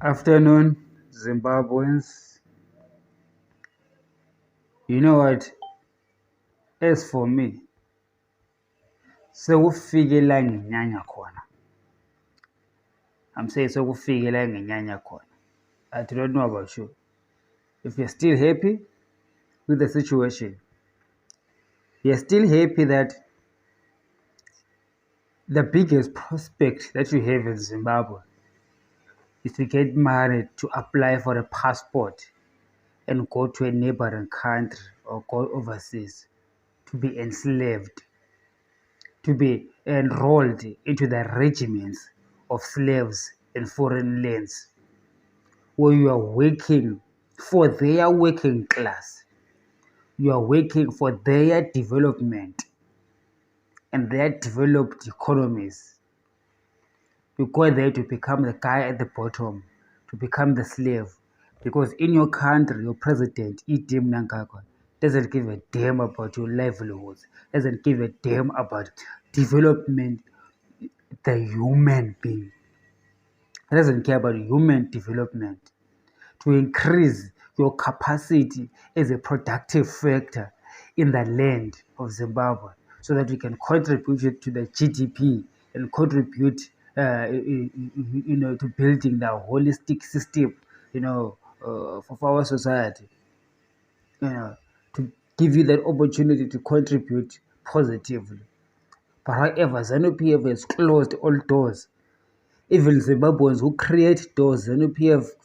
Afternoon, Zimbabweans. You know what? As for me, sekufike la nginyanya khona. I'm saying sekufike la nginyanya khona. I do not know about you. If you're still happy with the situation, you're still happy that the biggest prospect that you have in Zimbabwe is to get married, to apply for a passport and go to a neighboring country or go overseas to be enslaved, to be enrolled into the regiments of slaves in foreign lands, where you are working for their working class, you are working for their development and their developed economies. You go there to become the guy at the bottom, to become the slave, because in your country, your president, ZIM doesn't give a damn about your livelihoods, doesn't give a damn about development, the human being. He doesn't care about human development, to increase your capacity as a productive factor in the land of Zimbabwe, so that you can contribute to the GDP and contribute, to building the holistic system, for our society, to give you that opportunity to contribute positively. But however, ZANU-PF has closed all doors. Even Zimbabweans who create doors, ZANU-PF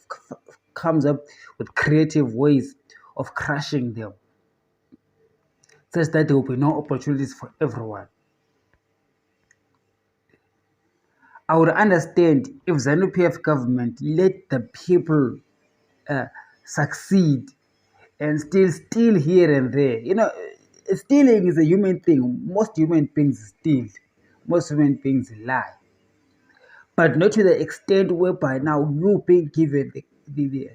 comes up with creative ways of crushing them, such that there will be no opportunities for everyone. I would understand if ZANU-PF government let the people succeed and still steal here and there. Stealing is a human thing. Most human beings steal. Most human beings lie. But not to the extent whereby now you being given the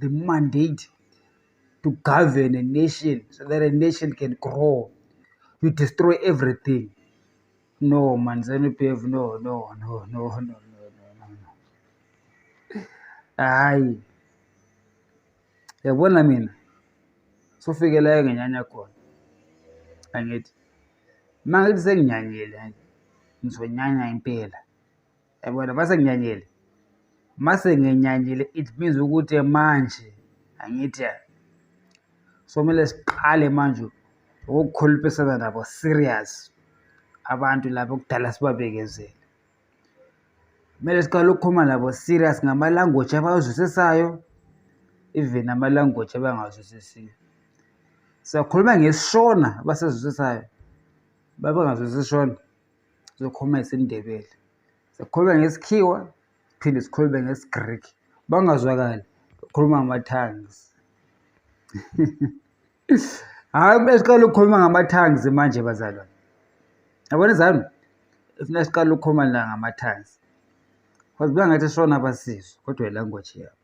mandate to govern a nation so that a nation can grow. You destroy everything. No, man, ZANU-PF, no. Hayi. Yabona mina. Sofike la nginyanya khona. Angithi. Mangithi senginyanyile, ngizonyanya impela. Yabona mase nginyanyile. Mase nginyanyile, it means ukuthi manje angithi somele siqale manje ukukhulumisana nabo serious abantu labo kudala sibabekezela. Kumele siqale ukukhuluma nabo serious ngama-language abawazwisisayo, even ama-language abangazwisisiyo. Siyakhuluma ngeShona abasezwisisayo, babangazwisisi iShona, sizokhuluma isiNdebele. Siyakhuluma ngesikhiwa, phinde sikhulume ngesiGreek. Bangazwakali, sikhuluma ngama-tongues. Hayi, kumele siqale ukukhuluma ngama-tongues manje bazalwane. Yabona izanu, kufuneka siqale ukukhuluma la ngama-tongues. Because bangathi iShona abasizwe, kodwa i-language yabo.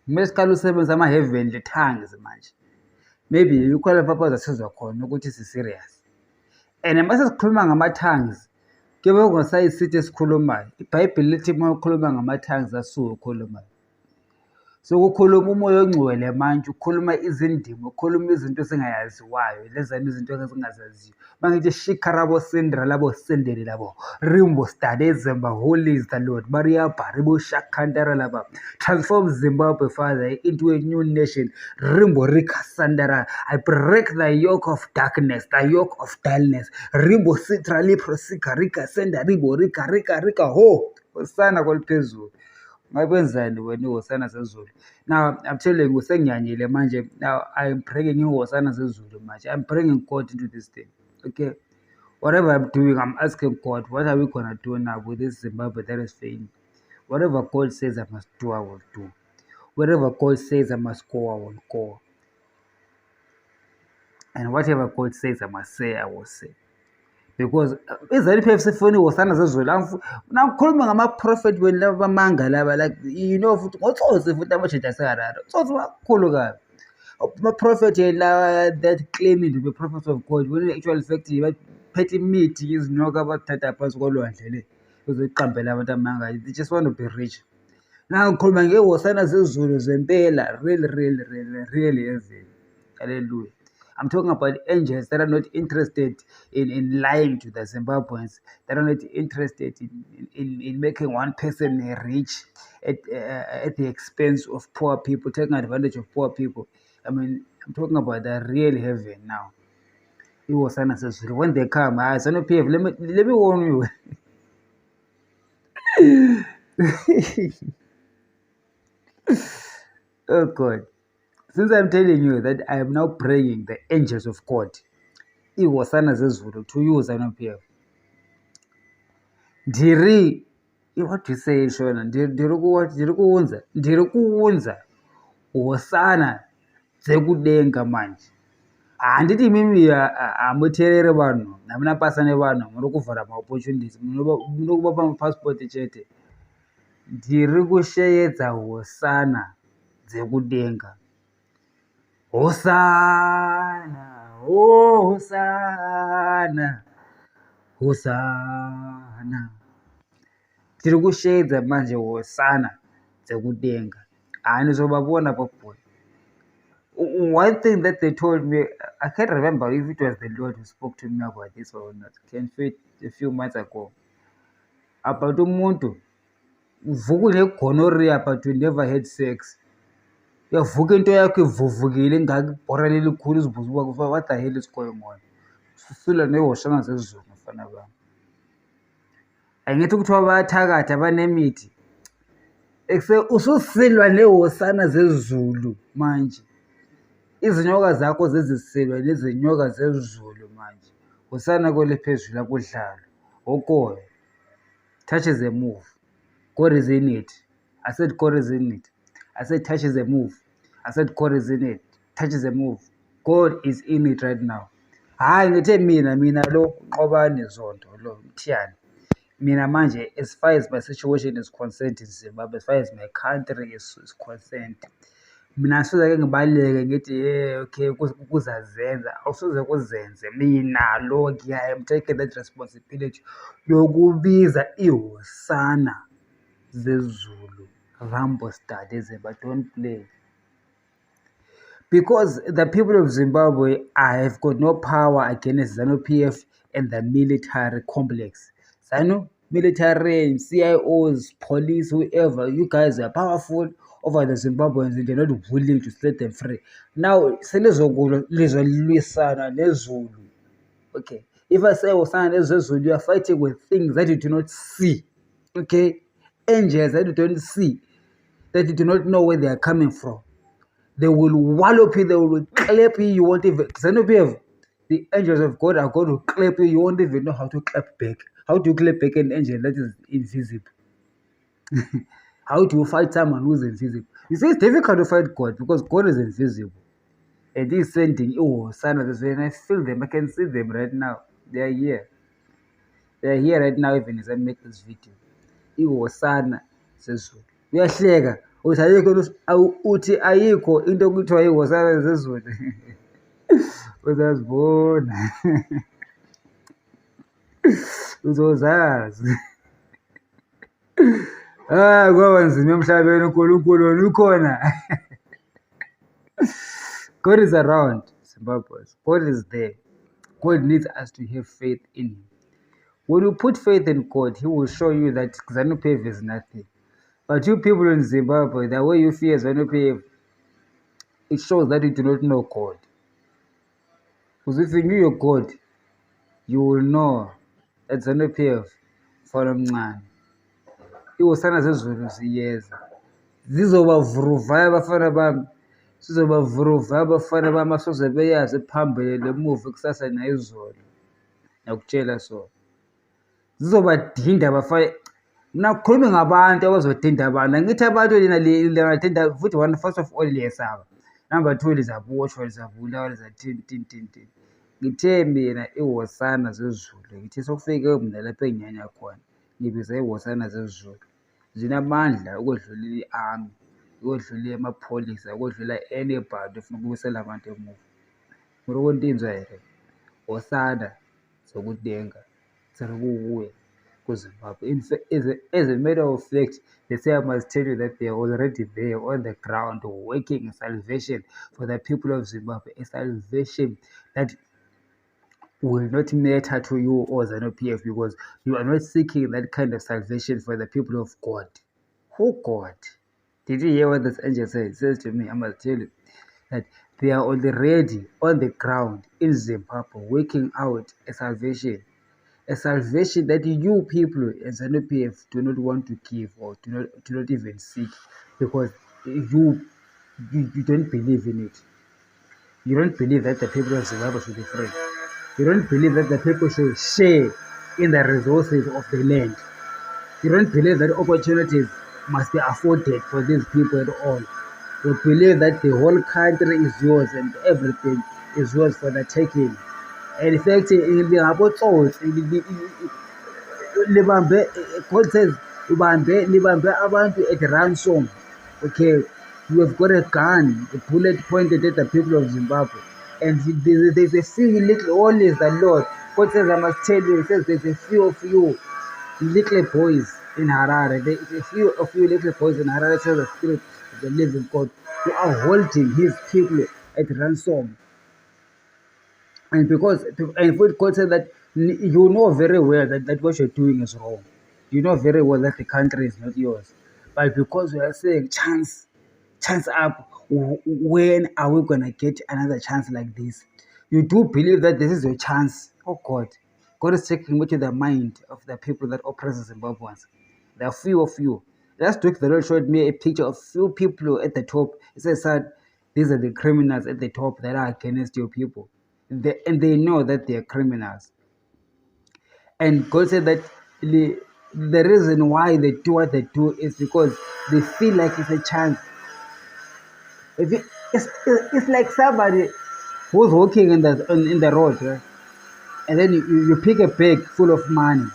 Kumele siqale usebenzisa ama-heavenly tongues manje. Maybe yikho lapho bazasizwa khona ukuthi si-serious. And mase sikhuluma ngama-tongues, kuyobe kungasayisithi esikhulumayo. IBhayibheli lithi uma ukhuluma ngama-tongues asuke ukhulumayo. So ukukhuluma umoya ongcwele manje, ukhuluma izindimi, ukhuluma izinto esingayaziwayo, lezana izinto esingazaziyo. Mangithi shikarabo sindra labo sendele labo, rimbo stade zemba, holy is the Lord, Maria Baribo Shakandara laba, transform Zimbabwe, Father, into a new nation. Rimbo Rika Sandara, I break the yoke of darkness, the yoke of dullness. Rimbo Sitra Lipro Sika Rika Senda, Ribo Rika ho, Osana Golpezu. Ngakwenzani wena ihosana zezulu? Now I'm telling you, senginyanyile manje. Now I'm bringing ihosana zezulu manje. I'm bringing God into this thing. Okay, whatever I'm doing, I'm asking God, what are we gonna do now with this Zimbabwe that is failing? Whatever God says I must do, I will do. Whatever God says I must go, I will go. And whatever God says I must say, I will say. Because ZANU-PF sifuna ihosana zezulu. Nangikhuluma ngama-prophet wenu laba bamanga laba, like futhi ngotsotsi futhi amajeda aseharare. Utsotsi kakhulu kabi. Ama-prophet la that claiming to be prophets of God, when in actual fact baphethe imithi izinyoka abathatha phansi kolwandle le, uzoyiqambela abantu amanga. They just want to be rich. Nangikhuluma ngehosana zezulu zempela, really heavy. Hallelujah. I'm talking about angels that are not interested in lying to the Zimbabweans, that are not interested in making one person rich at the expense of poor people, taking advantage of poor people. I mean, I'm talking about the real heaven now. When they come, ZANU-PF, let me warn you. Oh God. Since I'm telling you that I am now praying the angels of God, ihosana zezulu to you ZANU-PF. What do you say, Shona? Ndiri kuunza hosana dzekudenga manje. Handiti imimi hamuteereri vanhu, hamuna pasa nevanhu, muri kuvhara maopportunities, munokuvapa mapasipoti chete. Ndiri kusheedza hosana dzekudenga. Hosana, oh hosana, hosana. Tiri kusheedza manje hosana dzekudenga. Handizobabona popoyi. One thing that they told me, I can't remember if it was the Lord who spoke to me about this or not. Can fit a few months ago. About umuntu uvuka negonorrhea but you never had sex. Uyavuka into yakho ivuvukile ingaka ibhora lelikhulu uzibuza what the hell is going on? Usulwa nehoshana zezulu mfana bami. Angithi kuthiwa bayathakatha banemithi. Ususilwa nehosana zezulu manje. Izinyoka zakho zezisilwa nezinyoka zezulu manje. Hosana kwele phezulu akudlala. Okoyo. Touch is a move. God is in it. I said God is in it. I said touch is a move. I said God is in it. Touch is a move. God is in it right now. Hayi ngithe mina lo Qobani Zondo lo Mthiyane. Mina manje, as far as my situation is concerned in Zimbabwe, as far as my country is concerned, mina soze ngibaleke ngithi okay kuzazenza, awusoze kuzenze. Mina lo I am taking that responsibility yokubiza ihosana zezulu Rambo studies, but don't play. Because the people of Zimbabwe have got no power against ZANU-PF and the military complex. ZANU, military, CIOs, police, whoever, you guys are powerful over the Zimbabweans and they're not willing to set them free. Now, okay, if I say Osana, you are fighting with things that you do not see. Okay, angels that you don't see, that you do not know where they are coming from. They will wallop you, they will clap you, you won't even. The angels of God are going to clap you, you won't even know how to clap back. How do you clap back an angel that is invisible? How do you fight someone who's invisible? You see, it's difficult to fight God because God is invisible. And He's sending, son of this way, and I feel them, I can see them right now. They are here. They are here right now, even as I make this video. Ihosana zezulu. Uyahleka uthi ayikho into okuthiwa ihosana zezulu. Uzazibona. Uzozazi. Kwaba nzima emhlabeni uNkulunkulu wena ukhona. God is around, Zimbabwe. God is there. God needs us to have faith in Him. When you put faith in God, He will show you that ZANU-PF is nothing. But you people in Zimbabwe, the way you fear ZANU-PF, it shows that you do not know God. Because if you knew your God, you will know that ZANU-PF mfana omncane. Ihosana zezulu ziyeza. Zizobavuruvaya abafana bami. Sizobavuruvaya abafana bami asoze beyazi phambili lemuva kusasa nayizolo. Nakutshela so. Zizobadinda abafana. Mina kukhuluma ngabantu abazodinda abantu. Angithi abantu lingadinda futhi one first of all liyesaba. Number 2 lizaboshwa, lizabulawa, lizathini. Ngithe mina ihosana zezulu. Ngithi sokufike mina lapha enginyanya khona. Ngibiza ihosana zezulu. Zinamandla ukwedlula i-army, ukwedlula amapholisa, ukwedlula anybody ofuna ukubuyisela abantu emuva. Ngorokontinzwa here. Hosana zokudenga. Tsiri kuwe. kuZimbabwe. As a matter of fact, they say I must tell you that they are already there on the ground working in salvation for the people of Zimbabwe, a salvation that will not matter to you or ZANU-PF, because you are not seeking that kind of salvation for the people of God. Who God? Did you hear what this angel said? It says to me, I must tell you that they are already on the ground in Zimbabwe working out a salvation that you people in ZANU-PF do not want to give or do not even seek, because you don't believe in it. You don't believe that the people of Zimbabwe should be free. You don't believe that the people should share in the resources of the land. You don't believe that opportunities must be afforded for these people at all. You believe that the whole country is yours and everything is yours for the taking. And in fact, God says, libambe abantu at ransom. Okay, you have got a gun, a bullet pointed at the people of Zimbabwe. And there's a few little, all is the Lord. God says, I must tell you, he says, there's a few of you little boys in Harare. There's a few of you little boys in Harare, says the Spirit of the living God, who are holding his people at ransom. And because, and God said that you know very well that what you're doing is wrong. You know very well that the country is not yours. But because we are saying chance up, when are we going to get another chance like this? You do believe that this is your chance. Oh God. God is taking me to the mind of the people that oppress Zimbabweans. There are few of you. Last week, the Lord showed me a picture of few people at the top. It says, "Sir, these are the criminals at the top that are against your people." And they know that they are criminals. And God said that the reason why they do what they do is because they feel like it's a chance. It's like somebody who's walking in the road, right? And then you pick a bag full of money.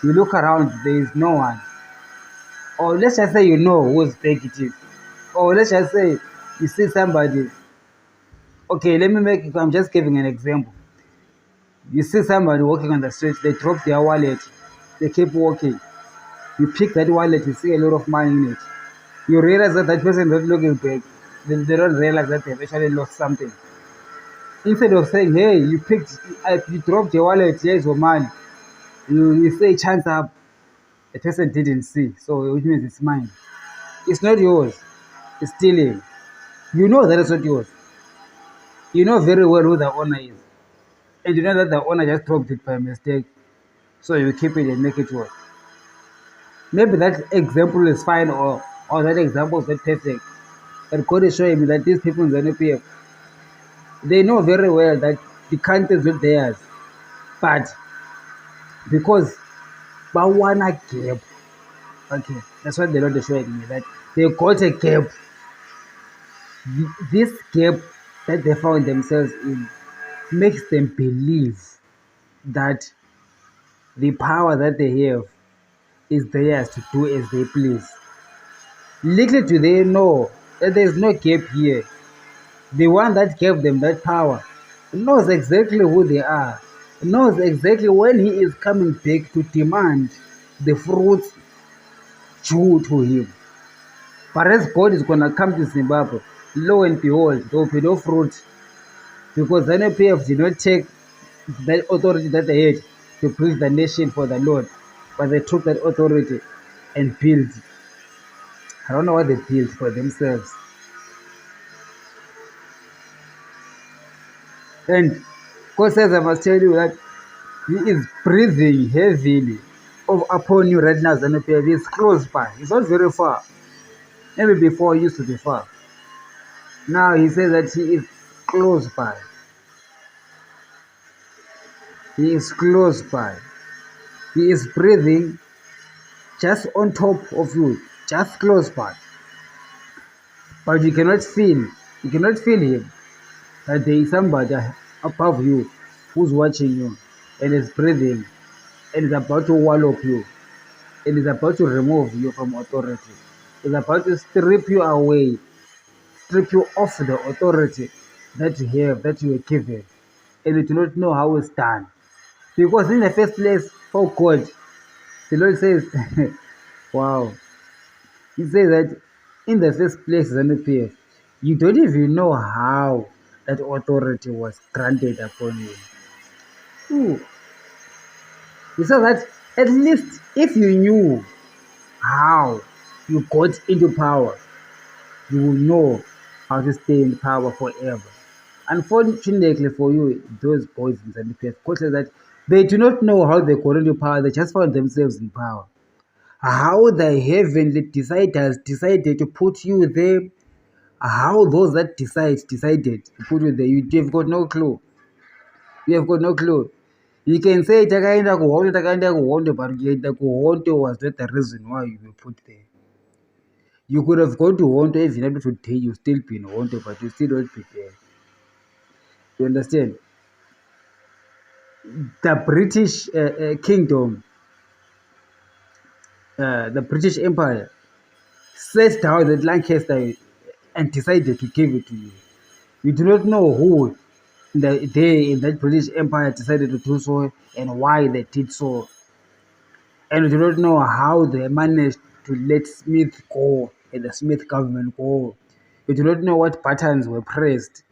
You look around, there is no one. Or let's just say you know whose bag it is. Or let's just say you see somebody. Okay, I'm just giving an example. You see somebody walking on the street, they drop their wallet, they keep walking. You pick that wallet, you see a lot of money in it. You realize that person is not looking back. They don't realize that they've actually lost something. Instead of saying, hey, you dropped your wallet, here's your money. You say, chance up. The person didn't see, so which means it's mine. It's not yours. It's stealing. You know that it's not yours. You know very well who the owner is. And you know that the owner just dropped it by mistake. So you keep it and make it yours. Maybe that example is fine or that example is not perfect. But God is showing me that these people in ZANU-PF, they know very well that the country is not theirs. But because Bawana gap, okay, that's what the Lord is showing me, that they got a gap. This gap that they found themselves in makes them believe that the power that they have is theirs to do as they please. Little do they know that there is no gap here. The one that gave them that power knows exactly who they are, knows exactly when he is coming back to demand the fruits due to him. But as God is going to come to Zimbabwe, lo and behold, there will be no fruit, because the ZANU-PF did not take that authority that they had to build the nation for the Lord, but they took that authority and built. I don't know what they built for themselves. And God says, I must tell you that he is breathing heavily upon you right now, ZANU-PF. He's close by. He's not very far. Maybe before he used to be far. Now he says that he is close by. He is close by. He is breathing just on top of you, just close by. But you cannot feel him. That there is somebody above you who's watching you and is breathing and is about to wallop you and is about to remove you from authority. Is about to strip you away, strip you off the authority that you have, that you were given, and you do not know how it's done. Because in the first place, oh God, The Lord says, wow, He says that in the first place, ZANU-PF, you don't even know how that authority was granted upon you. Ooh. He said that at least if you knew how you got into power, you will know how to stay in power forever. Unfortunately for you, those boys in ZANU-PF, God says that they do not know how they got into power, they just found themselves in power. How the heavenly deciders decided to put you there, how those that decided to put you there, you've got no clue. You have got no clue. You can say takaenda kuhondo, but kuenda kuhondo was not the reason why you were put there. You could have gone to Honto even up today, you still be in Honto, but you still don't be there. You understand? The British kingdom, the British Empire, set down the Lancaster and decided to give it to you. You do not know who they in that British Empire decided to do so and why they did so. And you do not know how they managed to let Smith go and the Smith government go. You do not know what buttons were pressed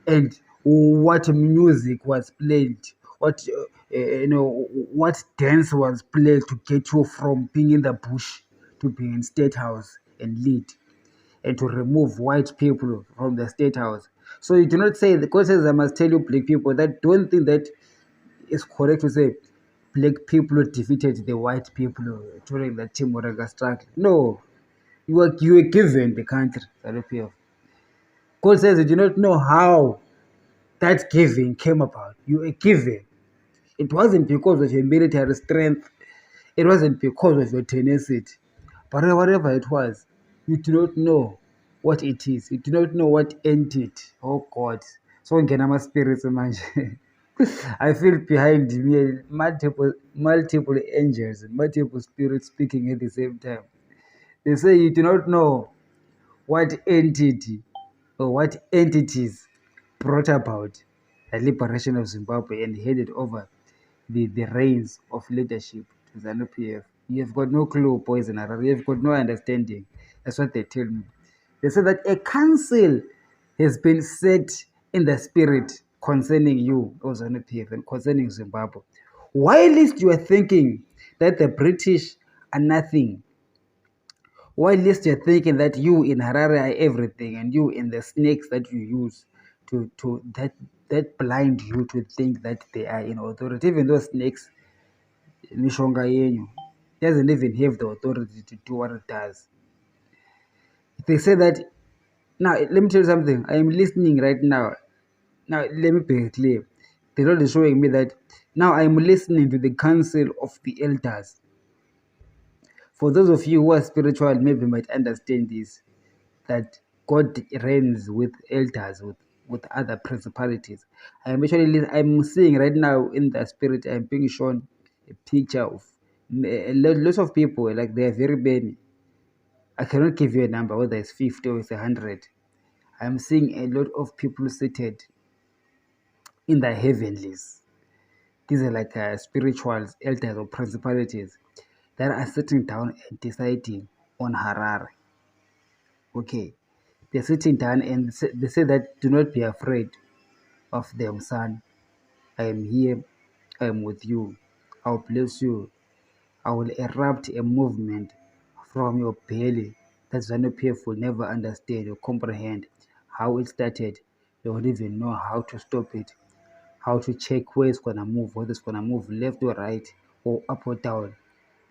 and what music was played, what what dance was played to get you from being in the bush to being in state house and lead, and to remove white people from the state house. So you do not say, the God says, I must tell you, black people, that don't think that it's correct to say black people defeated the white people during the Timoranga struggle. No, you were given the country, ZANU-PF. God says you do not know how that giving came about. You were given. It wasn't because of your military strength. It wasn't because of your tenacity. But whatever it was, you do not know what it is. You do not know what ended. Oh God. So ngena spirits manje. I feel behind me multiple angels and multiple spirits speaking at the same time. They say you do not know what entity or what entities brought about the liberation of Zimbabwe and handed over the reins of leadership to ZANU-PF. You have got no clue, boys and Harare. You have got no understanding. That's what they tell me. They say that a council has been set in the spirit concerning you, O ZANU-PF, and concerning Zimbabwe. Whilst you are thinking that the British are nothing, whilst you're thinking that you in Harare are everything, and you in the snakes that you use to that blind you to think that they are in authority, even those snakes, mishonga yenyu, doesn't even have the authority to do what it does. They say that, now let me tell you something. I am listening right now. Now let me be clear. The Lord is showing me that now I am listening to the council of the elders. For those of you who are spiritual, maybe might understand this, that God reigns with elders, with other principalities. I'm seeing right now in the spirit, I'm being shown a picture of lots of people, like they are very many. I cannot give you a number, whether it's 50 or it's 100. I'm seeing a lot of people seated in the heavenlies. These are like spirituals, elders, or principalities that are sitting down and deciding on Harare. Okay, they're sitting down and they say that do not be afraid of them, son. I am here. I am with you. I'll bless you. I will erupt a movement from your belly that ZANU-PF will never understand or comprehend how it started. They won't even know how to stop it, how to check where it's gonna move, whether it's gonna move left or right or up or down,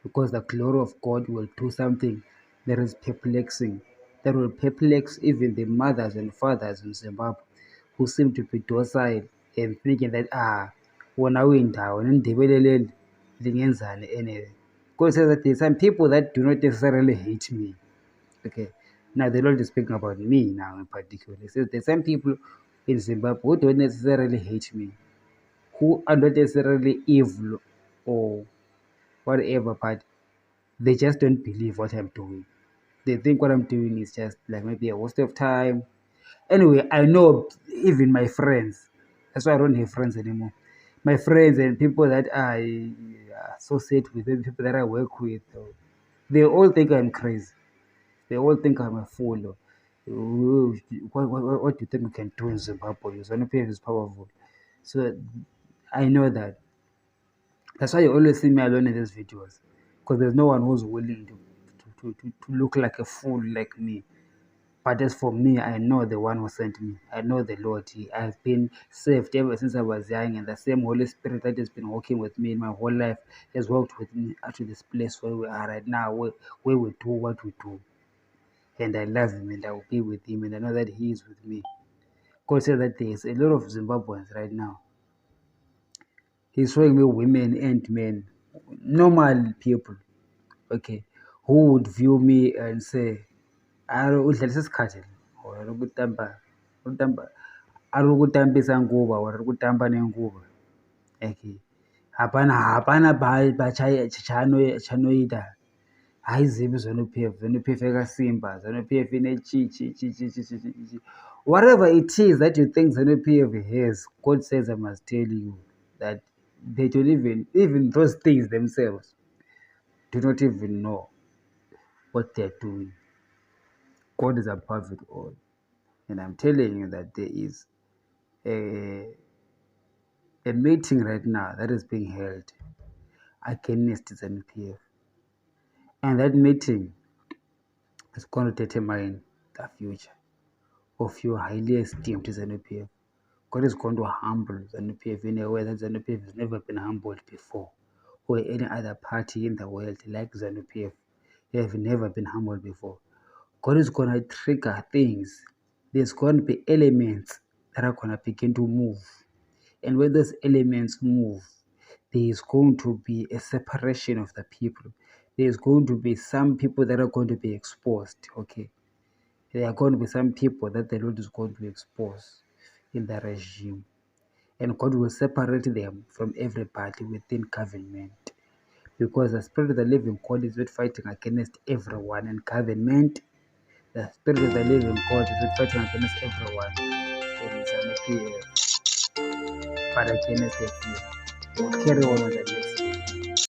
because the glory of God will do something that is perplexing, that will perplex even the mothers and fathers in Zimbabwe who seem to be docile and thinking that wona windawo nendibeleleli lingenzani anyway. God says that there's some people that do not necessarily hate me. Okay. Now the Lord is speaking about me now in particular. He says there's some people in Zimbabwe who don't necessarily hate me, who are not necessarily evil or whatever, but they just don't believe what I'm doing. They think what I'm doing is just like maybe a waste of time. Anyway, I know even my friends. That's why I don't have friends anymore. My friends and people that associate with, maybe people that I work with, they all think I'm crazy. They all think I'm a fool. What do you think we can do in Zimbabwe? ZANU-PF is powerful. So I know that. That's why you always see me alone in these videos. Because there's no one who's willing to look like a fool like me. But as for me, I know the one who sent me. I know the Lord. I've been saved ever since I was young, and the same Holy Spirit that has been working with me in my whole life has worked with me up to this place where we are right now, where we do what we do. And I love him, and I will be with him, and I know that he is with me. God said that there's a lot of Zimbabweans right now. He's showing me women and men, normal people, okay, who would view me and say, udlalisa isikhathi or ari kutambisa nguva or ari kutamba nenguva, okay, hapana chanoita. Haizii ZANU-PF. ZANU-PF yakasimba. ZANU-PF ine chi. Whatever it is that you think ZANU-PF has, God says I must tell you that they don't even those things themselves do not even know what they're doing. God is above it all. And I'm telling you that there is a meeting right now that is being held against ZANU-PF. And that meeting is going to determine the future of your highly esteemed ZANU-PF. God is going to humble ZANU-PF in a way that ZANU-PF has never been humbled before, or any other party in the world like ZANU-PF. They have never been humbled before. God is going to trigger things. There's going to be elements that are going to begin to move. And when those elements move, there is going to be a separation of the people. There is going to be some people that are going to be exposed, okay? There are going to be some people that the Lord is going to expose in the regime. And God will separate them from everybody within government. Because the Spirit of the living God is not fighting against everyone in government. The Spirit of the living God is not fighting against everyone in ZANU-PF, but against a few. We'll carry on with the next video.